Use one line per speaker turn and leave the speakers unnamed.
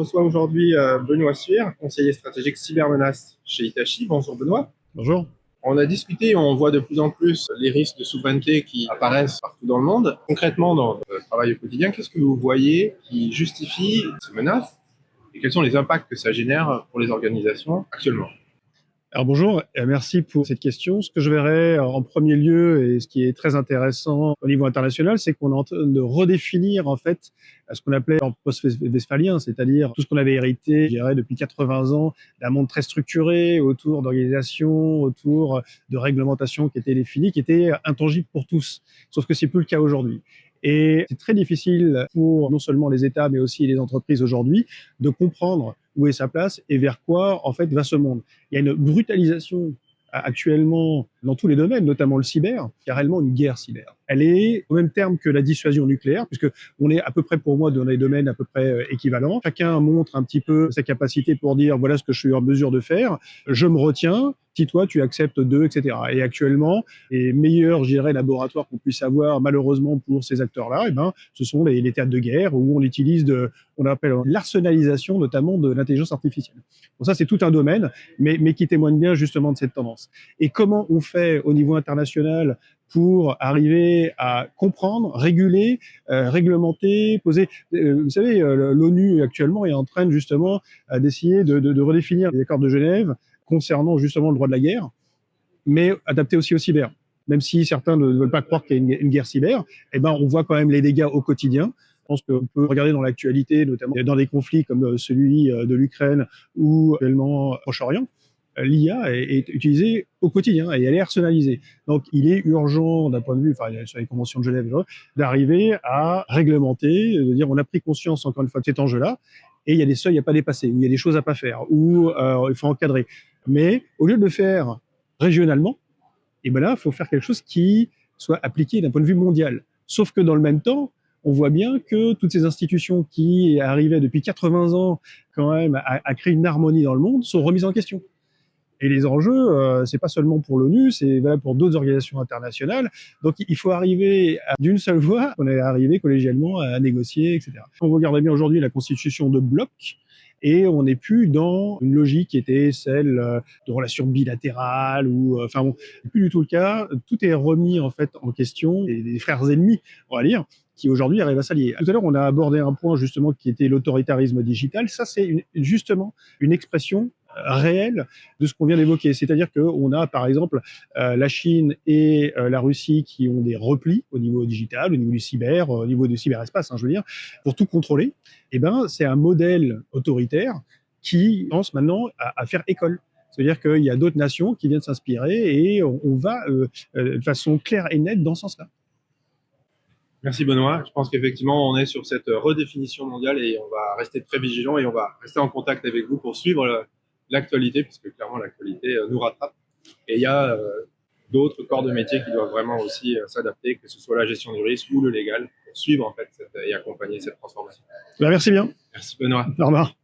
reçois aujourd'hui Benoît Suir, conseiller stratégique cybermenace chez Hitachi. Bonjour Benoît.
Bonjour.
On a discuté, on voit de plus en plus les risques de souveraineté qui apparaissent partout dans le monde. Concrètement, dans votre travail au quotidien, qu'est-ce que vous voyez qui justifie ces menaces et quels sont les impacts que ça génère pour les organisations actuellement?
Alors bonjour, et merci pour cette question. Ce que je verrais en premier lieu, et ce qui est très intéressant au niveau international, c'est qu'on est en train de redéfinir en fait ce qu'on appelait en post-westphalien, c'est-à-dire tout ce qu'on avait hérité, je dirais, depuis 80 ans, d'un monde très structuré autour d'organisations, autour de réglementations qui étaient définies, qui étaient intangibles pour tous. Sauf que c'est plus le cas aujourd'hui. Et c'est très difficile pour non seulement les États, mais aussi les entreprises aujourd'hui, de comprendre où est sa place et vers quoi, en fait, va ce monde. Il y a une brutalisation actuellement dans tous les domaines, notamment le cyber, il y a réellement une guerre cyber. Elle est au même terme que la dissuasion nucléaire, puisque on est à peu près, pour moi, dans des domaines à peu près équivalents. Chacun montre un petit peu sa capacité pour dire voilà ce que je suis en mesure de faire, je me retiens, si toi tu acceptes d'eux, etc. Et actuellement, les meilleurs, je dirais, laboratoires qu'on puisse avoir, malheureusement pour ces acteurs-là, ce sont les théâtres de guerre où on utilise on appelle l'arsenalisation, notamment de l'intelligence artificielle. Bon, ça c'est tout un domaine, mais qui témoigne bien justement de cette tendance. Et comment on fait au niveau international pour arriver à comprendre, réguler, réglementer, poser. Vous savez, l'ONU actuellement est en train justement d'essayer de redéfinir les accords de Genève concernant justement le droit de la guerre, mais adapté aussi au cyber. Même si certains ne veulent pas croire qu'il y a une guerre cyber, on voit quand même les dégâts au quotidien. Je pense qu'on peut regarder dans l'actualité, notamment dans des conflits comme celui de l'Ukraine ou actuellement Proche-Orient, l'IA est utilisée au quotidien et elle est arsenalisée. Donc, il est urgent, d'un point de vue, sur les conventions de Genève, d'arriver à réglementer, de dire on a pris conscience, encore une fois, de cet enjeu-là, et il y a des seuils à pas dépasser, où il y a des choses à pas faire, où il faut encadrer. Mais au lieu de le faire régionalement, là, il faut faire quelque chose qui soit appliqué d'un point de vue mondial. Sauf que dans le même temps, on voit bien que toutes ces institutions qui arrivaient depuis 80 ans quand même à créer une harmonie dans le monde sont remises en question. Et les enjeux, c'est pas seulement pour l'ONU, c'est valable pour d'autres organisations internationales. Donc, il faut arriver d'une seule voix, on est arrivé collégialement à négocier, etc. On regarde bien aujourd'hui la constitution de blocs, et on n'est plus dans une logique qui était celle de relations bilatérales ou, c'est plus du tout le cas. Tout est remis en fait en question, et des frères ennemis, on va dire, qui aujourd'hui arrivent à s'allier. Tout à l'heure, on a abordé un point justement qui était l'autoritarisme digital. Ça, c'est justement une expression réelle de ce qu'on vient d'évoquer. C'est-à-dire qu'on a, par exemple, la Chine et la Russie qui ont des replis au niveau digital, au niveau du cyber, au niveau du cyberespace, je veux dire, pour tout contrôler. C'est un modèle autoritaire qui pense maintenant à faire école. C'est-à-dire qu'il y a d'autres nations qui viennent s'inspirer et on va de façon claire et nette dans ce sens-là.
Merci Benoît. Je pense qu'effectivement, on est sur cette redéfinition mondiale et on va rester très vigilants et on va rester en contact avec vous pour suivre l'actualité, puisque clairement l'actualité nous rattrape. Et il y a d'autres corps de métier qui doivent vraiment aussi s'adapter, que ce soit la gestion du risque ou le légal, pour suivre en fait et accompagner cette transformation.
Merci bien.
Merci Benoît.
Au revoir.